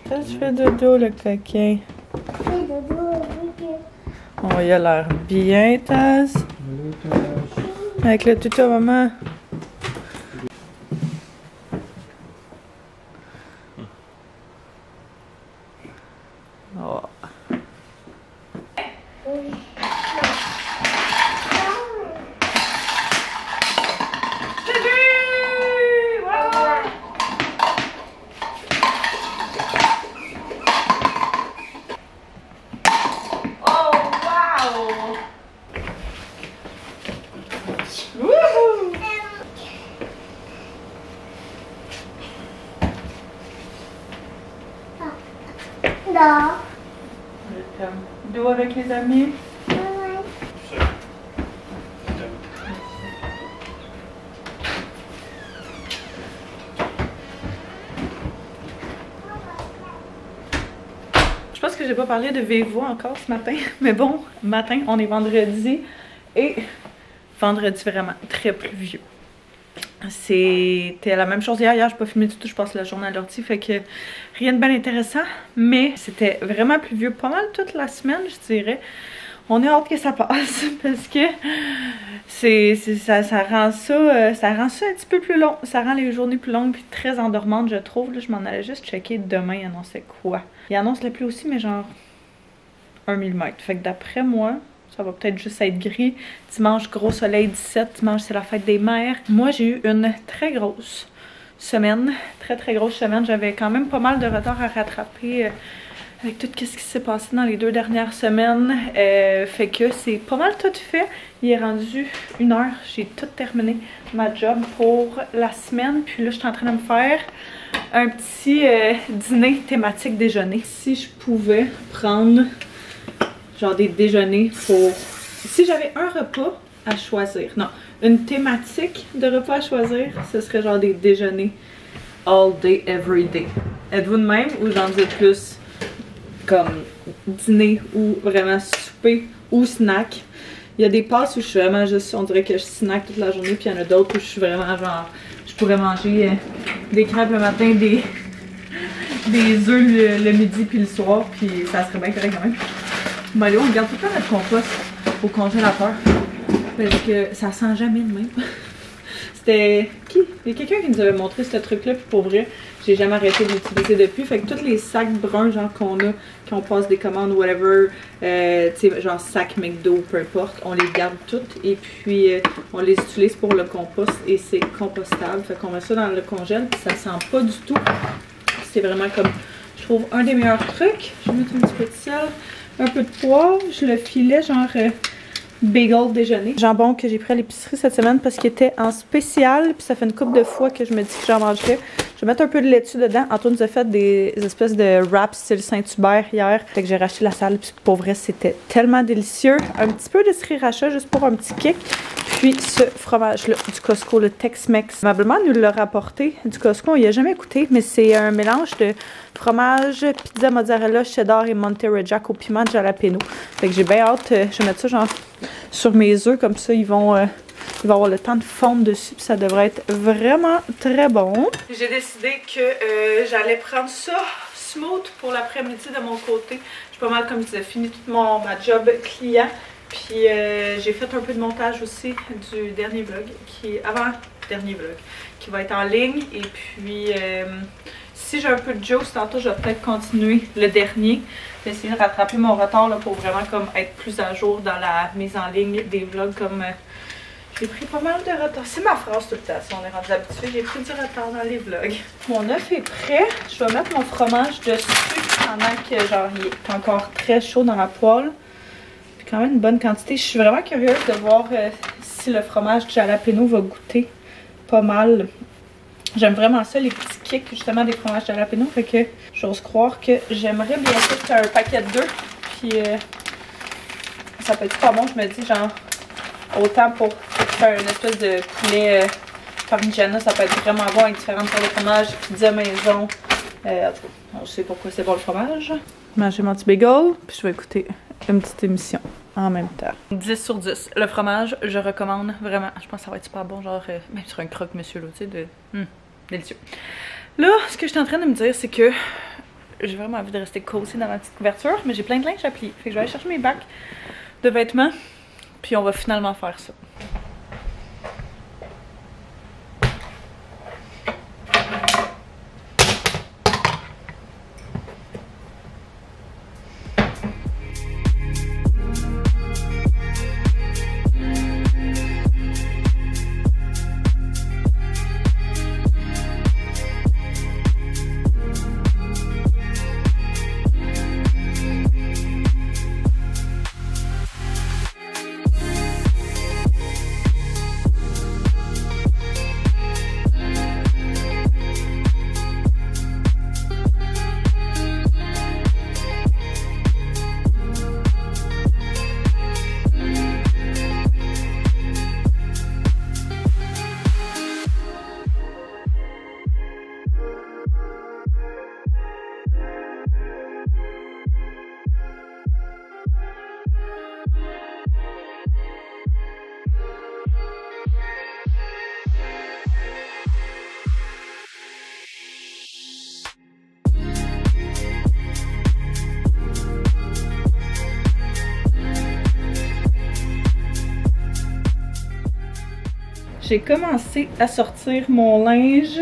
Toi, tu fais dodo, le coquin. Oh, il a l'air bien, Taz. Avec le tuto, maman. Oh. Dos avec les amis. Je pense que j'ai pas parlé de vive voix encore ce matin, mais bon, matin, on est vendredi et vendredi vraiment très pluvieux. C'était la même chose hier. Hier, j'ai pas filmé du tout, je passe la journée à l'ordi, fait que rien de bien intéressant, mais c'était vraiment pluvieux pas mal toute la semaine, je dirais. On est hâte que ça passe parce que ça rend ça un petit peu plus long. Ça rend les journées plus longues et très endormantes, je trouve. Là, je m'en allais juste checker demain, il annonçait quoi. Il annonce la pluie aussi, mais genre 1 mm. Fait que d'après moi, ça va peut-être juste être gris. Dimanche, gros soleil 17. Dimanche, c'est la fête des mères. Moi, j'ai eu une très grosse semaine. Très grosse semaine. J'avais quand même pas mal de retard à rattraper avec tout ce qui s'est passé dans les 2 dernières semaines. Fait que c'est pas mal tout fait. Il est rendu 1 heure. J'ai tout terminé ma job pour la semaine. Puis là, je suis en train de me faire un petit dîner thématique déjeuner. Si je pouvais prendre genre des déjeuners pour... Si j'avais un repas à choisir, non, une thématique de repas à choisir, ce serait genre des déjeuners all day, every day. Êtes-vous de même ou j'en dis plus comme dîner ou vraiment souper ou snack? Il y a des passes où je suis vraiment juste, on dirait que je snack toute la journée, puis il y en a d'autres où je suis vraiment genre, je pourrais manger des crêpes le matin, des œufs le midi puis le soir, puis ça serait bien correct quand même. Mais allez, on garde tout le temps notre compost au congélateur parce que ça sent jamais de même. C'était... qui? Il y a quelqu'un qui nous avait montré ce truc-là, puis pour vrai, j'ai jamais arrêté de l'utiliser depuis. Fait que tous les sacs bruns genre qu'on a, quand on passe des commandes ou whatever, tu sais, genre sac McDo, peu importe, on les garde toutes et puis on les utilise pour le compost et c'est compostable. Fait qu'on met ça dans le congèle, puis ça sent pas du tout. C'est vraiment comme, je trouve, un des meilleurs trucs. Je vais mettre un petit peu de sel. Un peu de poivre, je le filais genre bagel déjeuner. Jambon que j'ai pris à l'épicerie cette semaine parce qu'il était en spécial. Puis ça fait une couple de fois que je me dis que j'en mangerais. Je vais mettre un peu de laitue dedans. Antoine nous a fait des espèces de wraps style Saint-Hubert hier. Fait que j'ai racheté la salle. Puis pour vrai, c'était tellement délicieux. Un petit peu de sriracha juste pour un petit kick. Puis ce fromage-là du Costco, le Tex-Mex. Ma belle-mère nous l'a rapporté du Costco. Il n'y a jamais goûté, mais c'est un mélange de fromage, pizza mozzarella, cheddar et Monterey Jack au piment de jalapeno. Fait que j'ai bien hâte. Je vais mettre ça genre sur mes œufs. Comme ça, ils vont avoir le temps de fondre dessus. Puis ça devrait être vraiment très bon. J'ai décidé que j'allais prendre ça smooth pour l'après-midi de mon côté. Je suis pas mal, comme je disais, fini toute ma job client. Puis j'ai fait un peu de montage aussi du dernier vlog, avant-dernier vlog, qui va être en ligne. Et puis si j'ai un peu de juice, tantôt je vais peut-être continuer le dernier. Je vais essayer de rattraper mon retard là, pour vraiment comme être plus à jour dans la mise en ligne des vlogs. Comme j'ai pris pas mal de retard. C'est ma phrase tout le temps, si on est rendu habitué. J'ai pris du retard dans les vlogs. Mon œuf est prêt. Je vais mettre mon fromage dessus pendant que genre il est encore très chaud dans la poêle. Quand même une bonne quantité. Je suis vraiment curieuse de voir si le fromage de jalapeno va goûter pas mal. J'aime vraiment ça, les petits kicks justement des fromages de jalapeno. Fait que j'ose croire que j'aimerais bien faire un paquet de 2. Puis ça peut être pas bon, je me dis, genre autant pour faire une espèce de poulet parmigiana, ça peut être vraiment bon avec différentes sortes de fromage, pizza maison. En tout cas, on sait pourquoi c'est bon le fromage. Manger mon petit bagel, puis je vais écouter une petite émission en même temps. 10 sur 10. Le fromage, je recommande vraiment. Je pense que ça va être super bon, genre même sur un croque-monsieur là, tu sais, délicieux. Là, ce que je suis en train de me dire, c'est que j'ai vraiment envie de rester cosy dans ma petite couverture, mais j'ai plein de linge à plier. Fait que je vais aller chercher mes bacs de vêtements, puis on va finalement faire ça. J'ai commencé à sortir mon linge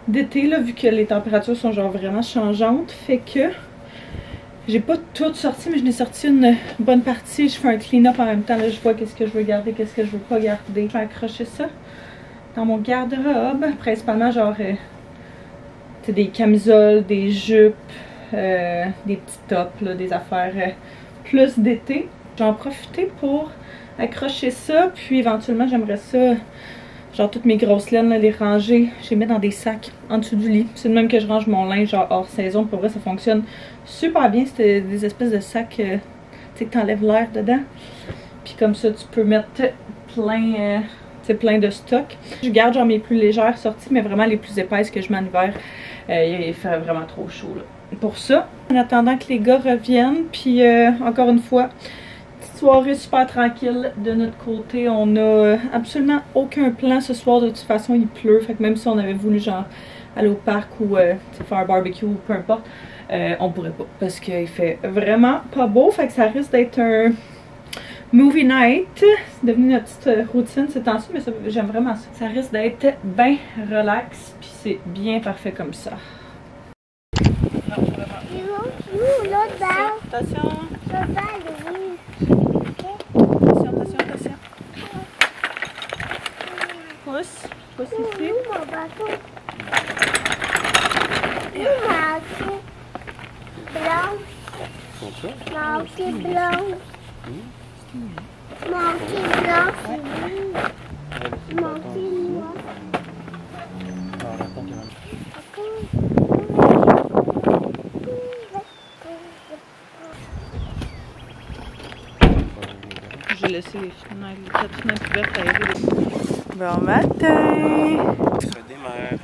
d'été, là, vu que les températures sont genre vraiment changeantes. Fait que j'ai pas tout sorti, mais je n'ai sorti une bonne partie. Je fais un clean-up en même temps. Là, je vois qu'est-ce que je veux garder, qu'est-ce que je veux pas garder. Je vais accrocher ça dans mon garde-robe. Principalement genre des camisoles, des jupes, des petits tops, là, des affaires plus d'été. J'en profiter pour accrocher ça, puis éventuellement j'aimerais ça, genre toutes mes grosses laines, là, les ranger, je les mets dans des sacs en dessous du lit. C'est de même que je range mon linge genre hors saison. Pour vrai ça fonctionne super bien, c'est des espèces de sacs tu sais que t'enlèves l'air dedans, puis comme ça tu peux mettre plein de stock. Je garde genre mes plus légères sorties, mais vraiment les plus épaisses que je mets en hiver. Il fait vraiment trop chaud là. Pour ça, en attendant que les gars reviennent, puis encore une fois, soirée super tranquille de notre côté. On a absolument aucun plan ce soir. De toute façon, il pleut. Fait que même si on avait voulu genre aller au parc ou faire un barbecue ou peu importe, on pourrait pas. Parce qu'il fait vraiment pas beau. Fait que ça risque d'être un movie night. C'est devenu notre petite routine ces temps-ci, mais j'aime vraiment ça. Ça risque d'être bien relax. Puis c'est bien parfait comme ça. Non, vraiment. Attention. Attention. Pousse ici. J'ai laissé les fenêtres ouvertes à aider. Bon matin!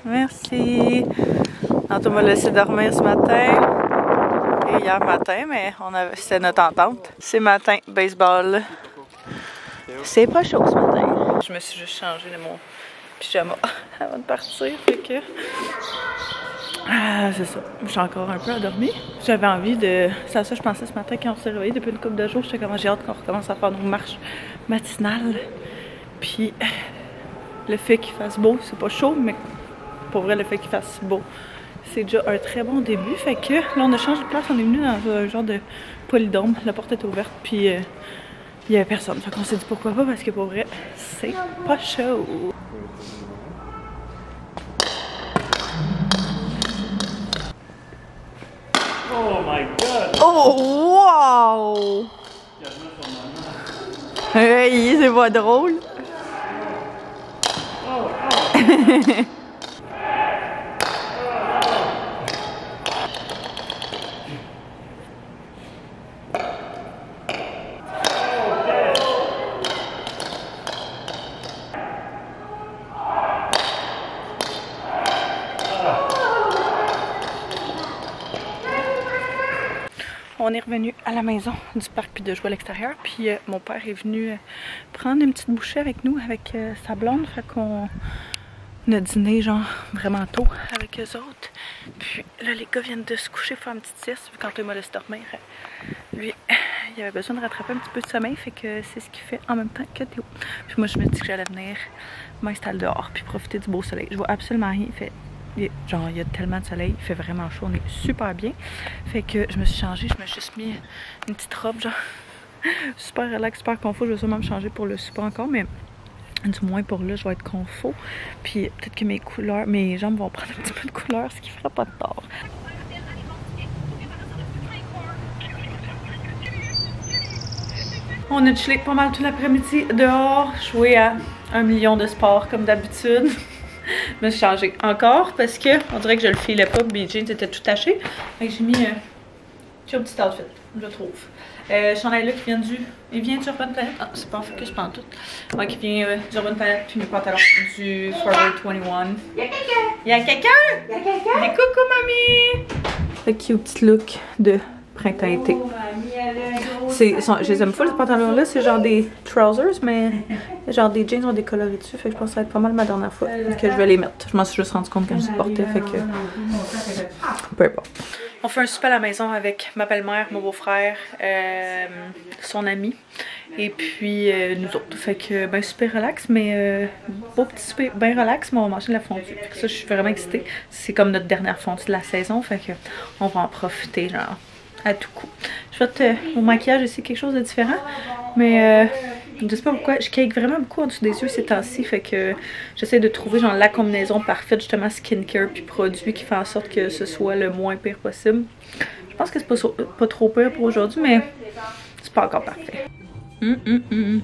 Merci! Anto m'a laissé dormir ce matin et hier matin, mais c'était notre entente. C'est matin, baseball. C'est pas chaud ce matin. Je me suis juste changé de mon pyjama avant de partir, fait que... c'est ça. Je suis encore un peu endormie. J'avais envie de... C'est à ça que je pensais ce matin quand on s'est réveillé depuis une couple de jours. J'étais comme j'ai hâte qu'on recommence à faire nos marches matinales. Puis le fait qu'il fasse beau, c'est pas chaud, mais pour vrai le fait qu'il fasse beau, c'est déjà un très bon début. Fait que là on a changé de place, on est venu dans un genre de polydôme. La porte était ouverte puis il y avait personne. Fait qu'on s'est dit pourquoi pas, parce que pour vrai c'est pas chaud. Oh my god! Oh wow! Hey, c'est pas drôle! Oh, oh. On est revenu à la maison du parc puis de jouer à l'extérieur. Puis mon père est venu prendre une petite bouchée avec nous, avec sa blonde. Fait qu'on a dîné genre vraiment tôt avec eux autres. Puis là, les gars viennent de se coucher, faire une petite sieste. Vu qu'Antoine m'a laissé dormir, lui, il avait besoin de rattraper un petit peu de sommeil. Fait que c'est ce qu'il fait en même temps que Théo. Puis moi, je me dis que j'allais venir m'installer dehors puis profiter du beau soleil. Je vois absolument rien. Genre, il y a tellement de soleil, il fait vraiment chaud, on est super bien. Fait que je me suis changée, je me suis juste mis une petite robe, genre super relax, super confort. Je vais sûrement me changer pour le souper encore, mais du moins pour là, je vais être confort. Puis peut-être que mes jambes vont prendre un petit peu de couleur, ce qui fera pas de tort. On a chillé pas mal tout l'après-midi dehors, joué à 1 million de sports comme d'habitude. Je me suis changée encore parce que on dirait que je le filais pas, mes jeans étaient tout tachés. Fait que j'ai mis un petit outfit, je trouve. Chandail là qui vient il vient du Urban Planet. Ah, c'est pas en focus pantoute. Ouais, qui vient du Urban Planet, puis mes pantalons du Forever 21. Y'a quelqu'un! Y'a quelqu'un! Y'a quelqu'un! Dis coucou mamie! Fait cute petit look de printemps-été. Je les aime full ces pantalons-là, c'est genre des trousers, mais genre des jeans ont décoloré dessus, fait que je pense que ça va être pas mal ma dernière fois que je vais les mettre. Je m'en suis juste rendu compte quand je les portais, fait que peu importe. On fait un souper à la maison avec ma belle-mère, mon beau-frère, son ami, et puis nous autres. Fait que ben super relax, mais beau petit souper bien relax, mais on va manger de la fondue. Fait que ça, je suis vraiment excitée. C'est comme notre dernière fondue de la saison, fait que on va en profiter genre à tout coup. Je fais mon maquillage ici quelque chose de différent, mais je sais pas pourquoi, je cake vraiment beaucoup en dessous des yeux ces temps-ci, fait que j'essaie de trouver genre la combinaison parfaite justement skincare puis produit qui fait en sorte que ce soit le moins pire possible. Je pense que c'est pas trop pire pour aujourd'hui, mais c'est pas encore parfait. Miam.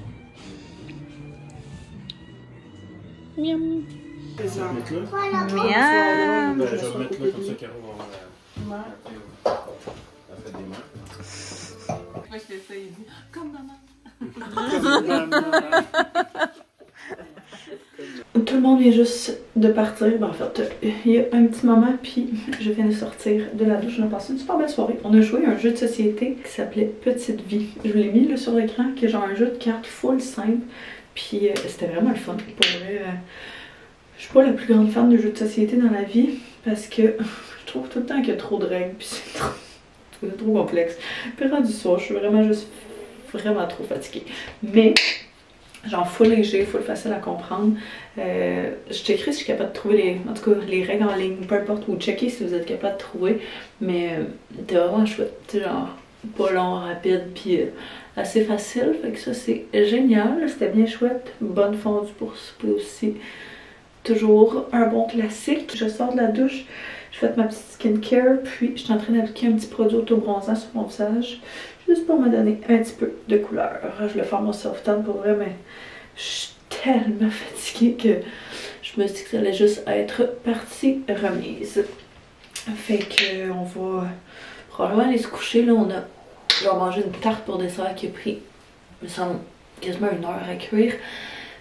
Miam. Je vais mettre là, comme ça, Caro va fait des mains. Moi, je fais ça, il dit comme maman. Tout le monde vient juste de partir. Ben, en fait, il y a un petit moment, puis je viens de sortir de la douche. On a passé une super belle soirée. On a joué à un jeu de société qui s'appelait Petite Vie. Je vous l'ai mis là, sur l'écran, qui est genre un jeu de cartes full simple. Puis c'était vraiment le fun. Pour vrai, je suis pas la plus grande fan de jeux de société dans la vie parce que je trouve tout le temps qu'il y a trop de règles. Puis c'est trop complexe. Puis rendu soir, je suis vraiment trop fatiguée. Mais genre full léger, full facile à comprendre. Je checkerai si je suis capable de trouver en tout cas les règles en ligne, peu importe, ou checker si vous êtes capable de trouver. Mais c'était vraiment chouette. Tu genre pas long, rapide, puis assez facile. Fait que ça c'est génial. C'était bien chouette. Bonne fondue pour souper aussi. Toujours un bon classique. Je sors de la douche. Je fais ma petite skincare, puis je suis en train d'appliquer un petit produit auto-bronzant sur mon visage, juste pour me donner un petit peu de couleur. Je voulais faire mon self-tan pour vrai, mais je suis tellement fatiguée que je me suis dit que ça allait juste être partie remise. Fait que on va probablement aller se coucher. Là, on a mangé une tarte pour dessert qui a pris, me semble, quasiment 1 heure à cuire.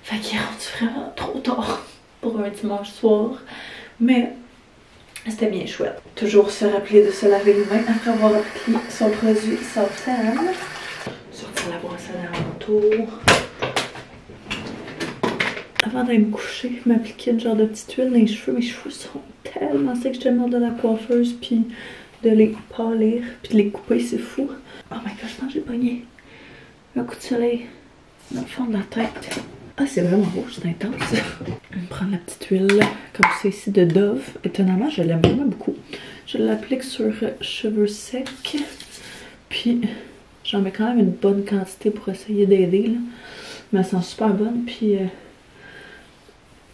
Fait qu'il est rendu vraiment trop tard pour un dimanche soir. Mais c'était bien chouette. Toujours se rappeler de se laver les mains après avoir appliqué son produit self-tan. Sortir la brosse à dents alentour. Avant d'aller me coucher, je m'appliquais une genre de petite huile dans les cheveux. Mes cheveux sont tellement secs que je demande de la coiffeuse, puis de les polir, puis de les couper, c'est fou. Oh my god, je pense que j'ai pogné un coup de soleil dans le fond de la tête. Ah, c'est vraiment rouge, c'est intense. Je vais prendre la petite huile comme ça ici de Dove. Étonnamment, je l'aime vraiment beaucoup. Je l'applique sur cheveux secs. Puis, j'en mets quand même une bonne quantité pour essayer d'aider, là. Mais elle sent super bonne. Puis,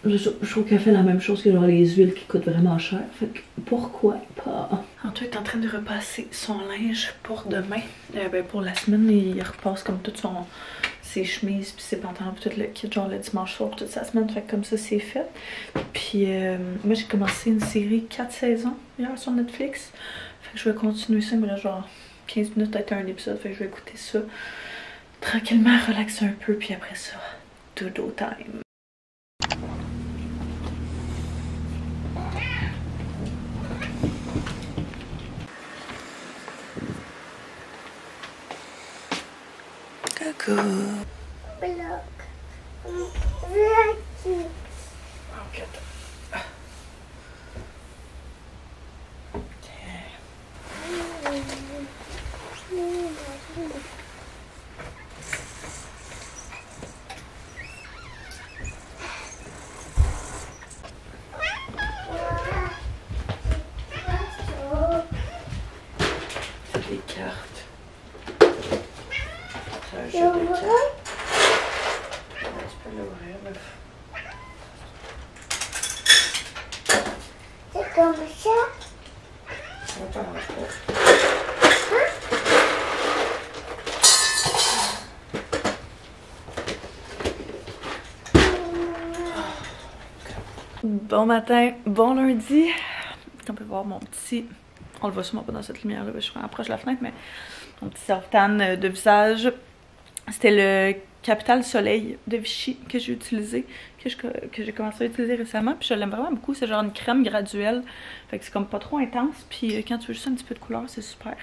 je trouve qu'elle fait la même chose que genre les huiles qui coûtent vraiment cher. Fait que pourquoi pas? Antoine est en train de repasser son linge pour demain. Ben pour la semaine, il repasse comme tout ses chemises puis ses pantalons puis tout le kit, genre le dimanche soir toute sa semaine. Fait que comme ça, c'est fait. Puis moi, j'ai commencé une série 4 saisons hier sur Netflix. Fait que je vais continuer ça. Il me reste genre 15 minutes à être un épisode. Fait que je vais écouter ça tranquillement, relaxer un peu. Puis après ça, dodo time. Coucou. Comme ça? Bon matin, bon lundi. On peut voir mon petit... On le voit sûrement pas dans cette lumière-là, je suis vraiment proche de la fenêtre, mais mon petit self-tan de visage. C'était le Capital Soleil de Vichy que j'ai utilisé, que j'ai commencé à utiliser récemment. Puis je l'aime vraiment beaucoup, c'est genre une crème graduelle. Fait que c'est comme pas trop intense. Puis quand tu veux juste un petit peu de couleur, c'est super.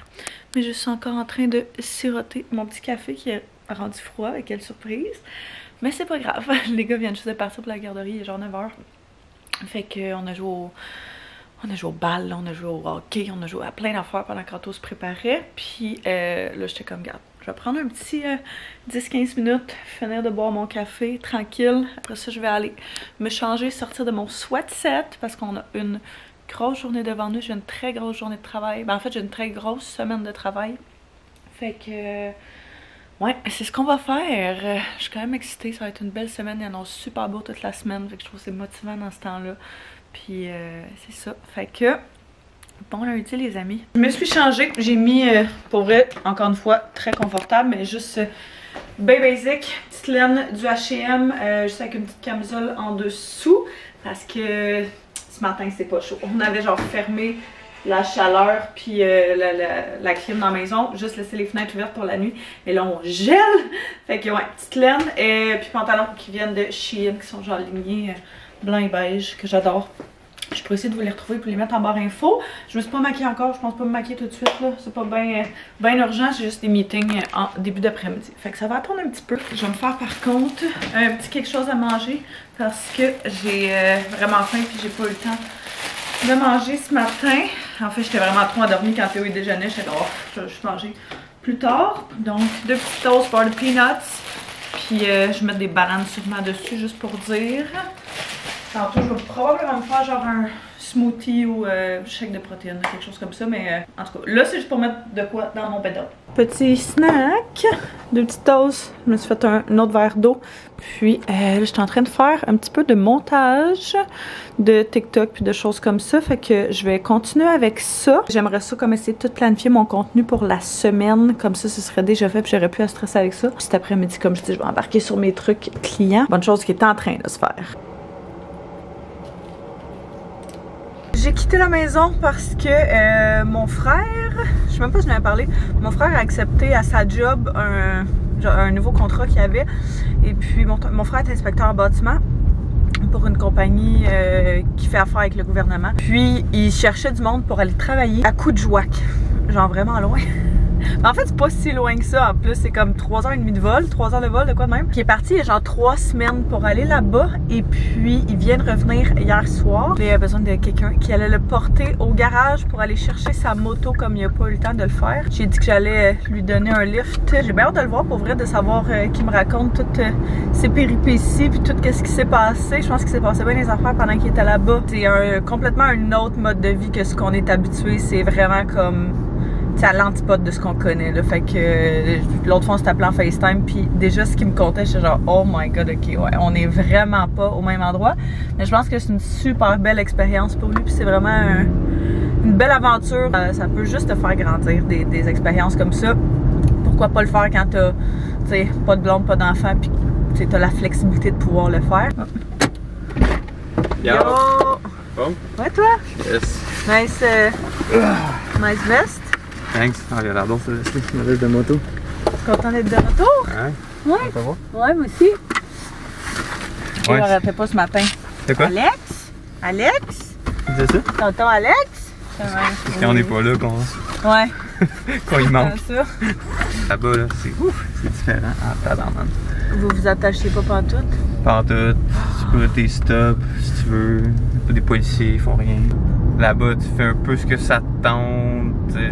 Mais je suis encore en train de siroter mon petit café qui est rendu froid, avec quelle surprise. Mais c'est pas grave, les gars viennent juste de partir pour la garderie, il est genre 9h. Fait qu'on a joué au bal, on a joué au hockey, on a joué à plein d'affaires pendant qu'Anto se préparait. Puis là, j'étais comme, garde, je vais prendre un petit 10-15 minutes, finir de boire mon café, tranquille. Après ça, je vais aller me changer, sortir de mon sweatset parce qu'on a une grosse journée devant nous. J'ai une très grosse journée de travail. Ben, en fait, j'ai une très grosse semaine de travail. Fait que... ouais, c'est ce qu'on va faire. Je suis quand même excitée, ça va être une belle semaine. Il annonce super beau toute la semaine, fait que je trouve que c'est motivant dans ce temps-là. Puis c'est ça. Fait que, bon lundi les amis. Je me suis changée, j'ai mis, pour vrai, encore une fois, très confortable, mais juste bien basic. Petite laine du H&M, juste avec une petite camisole en dessous, parce que ce matin c'est pas chaud. On avait genre fermé la chaleur puis la clim dans la maison, juste laisser les fenêtres ouvertes pour la nuit. Et là on gèle. Fait que ouais, petite laine et puis pantalons qui viennent de Shein, qui sont genre alignés blanc et beige, que j'adore. Je pourrais essayer de vous les retrouver pour les mettre en barre info. Je me suis pas maquillée encore, je pense pas me maquiller tout de suite là. C'est pas bien urgent, j'ai juste des meetings en début d'après-midi. Fait que ça va attendre un petit peu. Je vais me faire par contre un petit quelque chose à manger parce que j'ai vraiment faim puis j'ai pas eu le temps de manger ce matin. En fait, j'étais vraiment trop endormie quand Théo déjeunait. J'étais dehors. Je vais juste manger plus tard. Donc, 2 petits toasts beurre de peanuts. Puis, je vais mettre des bananes sûrement dessus, juste pour dire. Tantôt, je vais probablement me faire genre un smoothie ou shake de protéines, quelque chose comme ça. Mais en tout cas, là, c'est juste pour mettre de quoi dans mon bed-up. Petit snack, 2 petits toasts. Je me suis fait un autre verre d'eau. Puis là, je suis en train de faire un petit peu de montage de TikTok puis de choses comme ça. Fait que je vais continuer avec ça. J'aimerais ça comme essayer de tout planifier mon contenu pour la semaine. Comme ça, ce serait déjà fait puis j'aurais plus à stresser avec ça. Puis cet après-midi, comme je dis, je vais embarquer sur mes trucs clients. Bonne chose qui est en train de se faire. J'ai quitté la maison parce que mon frère, je sais même pas si je l'avais parlé, mon frère a accepté à sa job un nouveau contrat qu'il avait. Et puis mon frère est inspecteur en bâtiment pour une compagnie qui fait affaire avec le gouvernement. Puis il cherchait du monde pour aller travailler à Coudjouac, genre vraiment loin. Mais en fait, c'est pas si loin que ça. En plus, c'est comme 3h30 de vol, 3 heures de vol, de quoi de même. Qui est parti il y a genre 3 semaines pour aller là-bas. Et puis, il vient de revenir hier soir. Il a besoin de quelqu'un qui allait le porter au garage pour aller chercher sa moto comme il n'a pas eu le temps de le faire. J'ai dit que j'allais lui donner un lift. J'ai bien hâte de le voir pour vrai, de savoir qu'il me raconte toutes ses péripéties puis tout ce qui s'est passé. Je pense qu'il s'est passé bien les affaires pendant qu'il était là-bas. C'est complètement un autre mode de vie que ce qu'on est habitué. C'est vraiment comme... c'est à l'antipode de ce qu'on connaît là. Fait que l'autre fois on s'est appelé en FaceTime puis déjà ce qui me comptait j'étais genre oh my god, ok ouais, on est vraiment pas au même endroit, mais je pense que c'est une super belle expérience pour lui puis c'est vraiment une belle aventure. Ça peut juste te faire grandir des expériences comme ça. Pourquoi pas le faire quand t'as pas de blonde, pas d'enfant puis t'as la flexibilité de pouvoir le faire. Yo! Bon? Ouais toi? Yes! Nice nice vest. Thanks. Ah, il a l'air bon ça, ma veste de moto. Content d'être de retour? Ouais. Ouais. Ça va? Ouais, moi aussi. Ouais. Je m'arrêtais pas ce matin. C'est quoi? Alex? Alex? Tu disais ça? Tonton Alex? Parce qu'on n'est pas là Ouais. quand il manque. Ça. Là-bas, là, c'est différent. Ah, tabarnak. Vous vous attachez pas pantoute? Pantoute, tu peux tes stops si tu veux. Des policiers, ils font rien. Là-bas, tu fais un peu ce que ça te tente.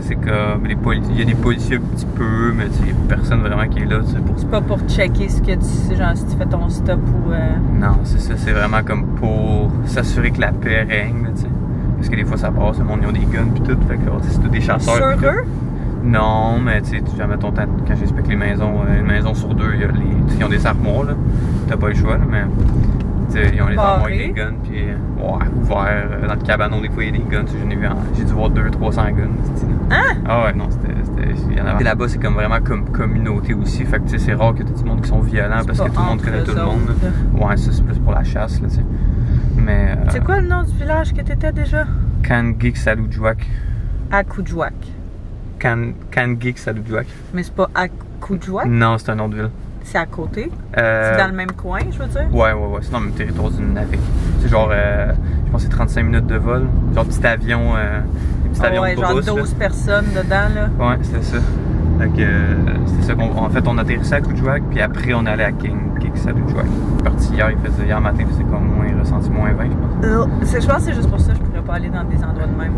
C'est comme il y a des policiers un petit peu, mais il n'y a personne vraiment qui est là. C'est pas pour checker ce que tu genre si tu fais ton stop ou. Non, c'est ça. C'est vraiment comme pour s'assurer que la paix règne. Là, parce que des fois, ça passe, le monde, ils ont des guns pis tout. Fait que c'est tous des chasseurs. Sur eux? Non, mais tu sais, jamais ton temps, quand j'inspecte les maisons, une maison sur 2, ils ont des armoires, là. T'as pas le choix, là, mais ils ont les armoires Barré. avec des guns, puis ouais, ouverts. Dans le cabanon, des fois, il y a des guns. J'ai dû voir 200-300 guns. Hein? Ah ouais, non, il y en avait. Là-bas, c'est comme vraiment comme communauté aussi. Fait que tu sais, c'est rare que tout le monde qui sont violents parce que tout le monde connaît tout le monde. Ouais, ça, c'est plus pour la chasse, là, tu sais. Mais. C'est quoi le nom du village que t'étais déjà? Kangik Saludjouak. Akujouak. Kangik Saludjouak. Mais c'est pas Akujouak? Non, c'est un autre ville. C'est à côté? C'est dans le même coin, je veux dire? Ouais. C'est dans le même territoire du Nunavik. C'est genre, je pense que c'est 35 minutes de vol. Genre petit avion, avion ouais, de genre brousse, 12 là. personnes dedans, là. Ouais, c'était ça. Fait que, c'était ça en fait, on atterrissait à Kujouak, puis après, on allait à Kangik Saludjouak. Je suis parti hier matin, puis c'est comme ressenti moins 20, je pense. Je pense que c'est juste pour ça que je pourrais pas aller dans des endroits de même.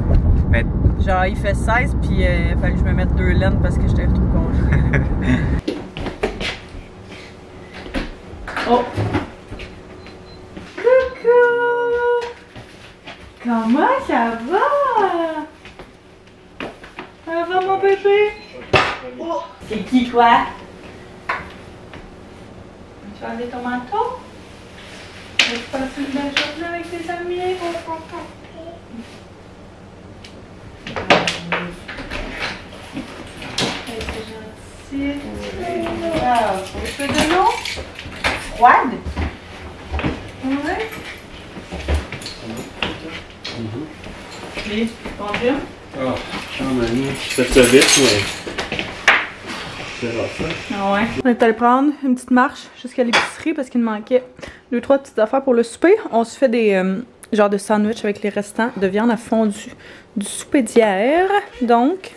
Mais... Genre, il fait 16, puis il fallait que je me mette 2 laines parce que j'étais trop congelée. Oh! Coucou! Comment ça va? Ça va mon bébé? Oh! C'est qui quoi? Tu vas enlever ton manteau? Tu passes une belle journée avec tes amis? C'est gentil. Ah, tu veux de l'eau? Froide? Ouais. Oui, ton gym? Ah, je fais ça vite, mais. C'est rare ça. Ah ouais. On est allé prendre une petite marche jusqu'à l'épicerie parce qu'il nous manquait 2-3 petites affaires pour le souper. On se fait des genres de sandwich avec les restants de viande à fondue du souper d'hier. Donc,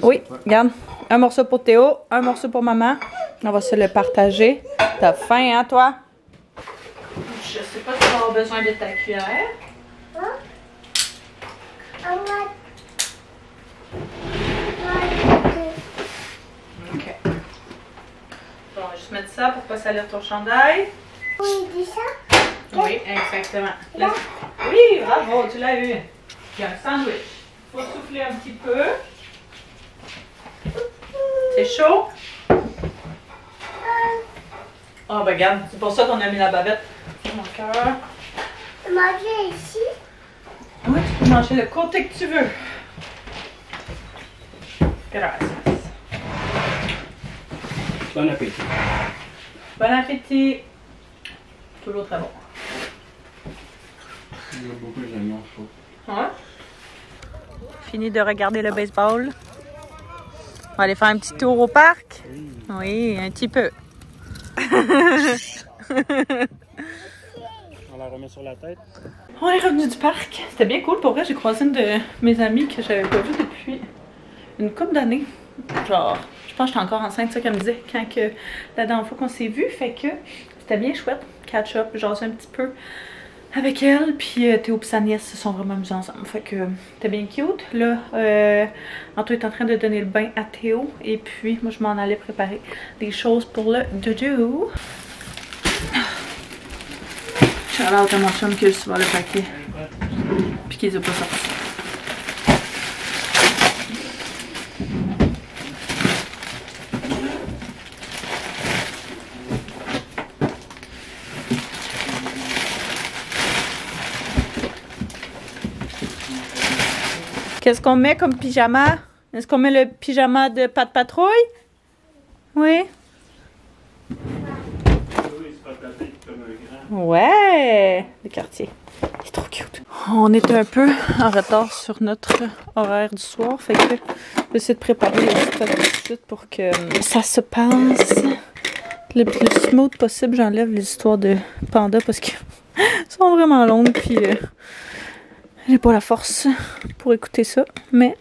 oui, regarde. Un morceau pour Théo, un morceau pour maman. On va se le partager. T'as faim, hein, toi? Je sais pas si tu vas avoir besoin de ta cuillère. Ok. Bon, on va juste mettre ça pour pas salir ton chandail. Oui, dis ça. Oui, exactement. Là. Oui, bravo, tu l'as eu. Il y a un sandwich. Faut souffler un petit peu. C'est chaud? Oh, ben regarde, c'est pour ça qu'on a mis la bavette. Mon cœur. Manger ici. Oui, tu peux manger le côté que tu veux. Gracias. Bon appétit. Bon appétit. Toujours très bon. Il y a beaucoup d'oignons chauds. Ouais. Fini de regarder le baseball. On va aller faire un petit tour au parc. Oui, un petit peu. On la remet sur la tête. On est revenu du parc. C'était bien cool. Pour vrai, j'ai croisé une de mes amies que j'avais pas vue depuis une couple d'années. Genre, je pense que j'étais encore enceinte, ça qu'elle me disait quand que la dernière fois qu'on s'est vu. Fait que c'était bien chouette. Catch up, jaser un petit peu avec elle. Puis Théo et sa nièce se sont vraiment amusés ensemble. Fait que c'était bien cute. Là, Anto est en train de donner le bain à Théo. Et puis, moi, je m'en allais préparer des choses pour le dodo. Shout out à mon chum qui a juste ouvert le paquet. Puis qu'il les a pas sortis. Qu'est-ce qu'on met comme pyjama? Est-ce qu'on met le pyjama de Pat Patrouille? Oui. Oui, c'est pas tapé comme un grand. Ouais! Le quartier. C'est trop cute. On est un peu en retard sur notre horaire du soir. Fait que j'essaie de préparer les stock tout de suite pour que ça se passe le plus smooth possible. J'enlève les histoires de panda parce qu'elles sont vraiment longues. Puis j'ai pas la force pour écouter ça. Mais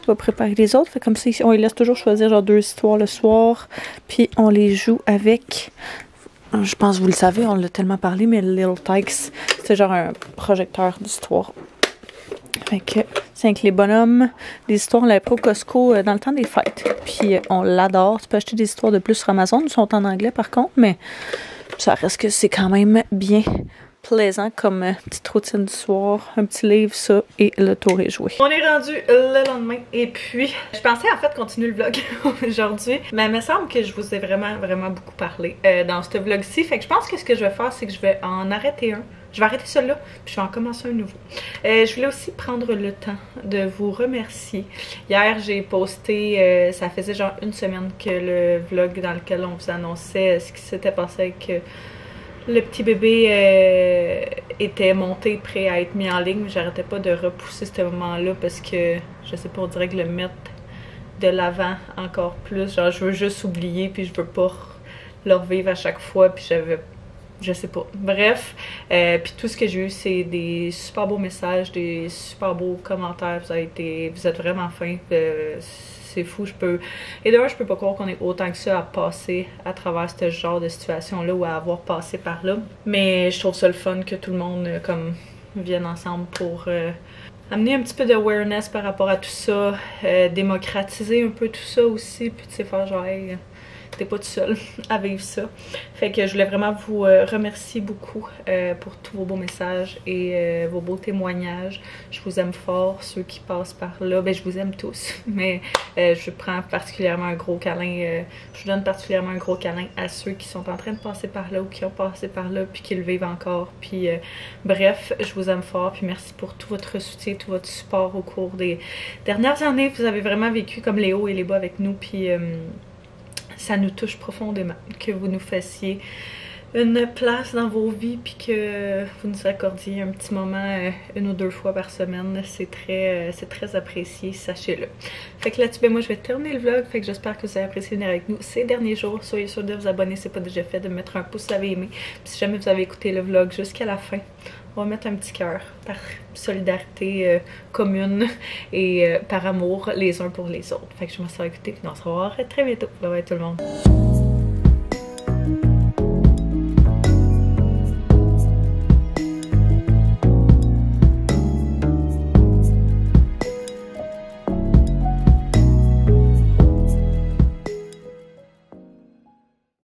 on va préparer les autres. Fait comme ça, on les laisse toujours choisir genre 2 histoires le soir. Puis on les joue avec... Je pense que vous le savez, on l'a tellement parlé, mais Little Tykes, c'est genre un projecteur d'histoire. Fait que c'est avec les bonhommes. Les histoires, on l'avait pris au Costco dans le temps des fêtes. Puis on l'adore. Tu peux acheter des histoires de plus sur Amazon. Ils sont en anglais par contre, mais ça reste que c'est quand même bien plaisant comme petite routine du soir. Un petit livre, ça, et le tour est joué. On est rendu le lendemain et puis je pensais en fait continuer le vlog aujourd'hui, mais il me semble que je vous ai vraiment beaucoup parlé dans ce vlog-ci. Fait que je pense que ce que je vais faire, c'est que je vais en arrêter un. Je vais arrêter celui-là, puis je vais en commencer un nouveau. Je voulais aussi prendre le temps de vous remercier. Hier, j'ai posté, ça faisait genre une semaine que le vlog dans lequel on vous annonçait ce qui s'était passé avec le petit bébé était monté, prêt à être mis en ligne. J'arrêtais pas de repousser ce moment-là parce que, je sais pas, on dirait que le mettre de l'avant encore plus. Genre, je veux juste oublier, puis je veux pas le revivre à chaque fois, puis je sais pas. Bref, puis tout ce que j'ai eu, c'est des super beaux messages, des super beaux commentaires. Vous êtes vraiment fins. C'est fou, et d'ailleurs, je peux pas croire qu'on ait autant que ça à passer à travers ce genre de situation-là ou à avoir passé par là. Mais je trouve ça le fun que tout le monde comme vienne ensemble pour amener un petit peu d'awareness par rapport à tout ça, démocratiser un peu tout ça aussi, puis tu sais, faire genre hey, t'es pas tout seul à vivre ça. Fait que je voulais vraiment vous remercier beaucoup pour tous vos beaux messages et vos beaux témoignages. Je vous aime fort, ceux qui passent par là. Ben, je vous aime tous, mais je prends particulièrement un gros câlin. Je donne particulièrement un gros câlin à ceux qui sont en train de passer par là ou qui ont passé par là puis qui le vivent encore. Puis bref, je vous aime fort. Puis merci pour tout votre soutien, tout votre support au cours des dernières années. Vous avez vraiment vécu comme les hauts et les bas avec nous. Puis ça nous touche profondément que vous nous fassiez une place dans vos vies puis que vous nous accordiez un petit moment une ou deux fois par semaine. C'est très apprécié, sachez-le. Fait que là-dessus, ben moi je vais terminer le vlog. Fait que j'espère que vous avez apprécié venir avec nous ces derniers jours. Soyez sûrs de vous abonner si ce n'est pas déjà fait, de mettre un pouce si vous avez aimé. Puis si jamais vous avez écouté le vlog jusqu'à la fin, on va mettre un petit cœur par solidarité commune et par amour les uns pour les autres. Fait que je m'en serai écouté. On se revoit très bientôt. Bye bye tout le monde.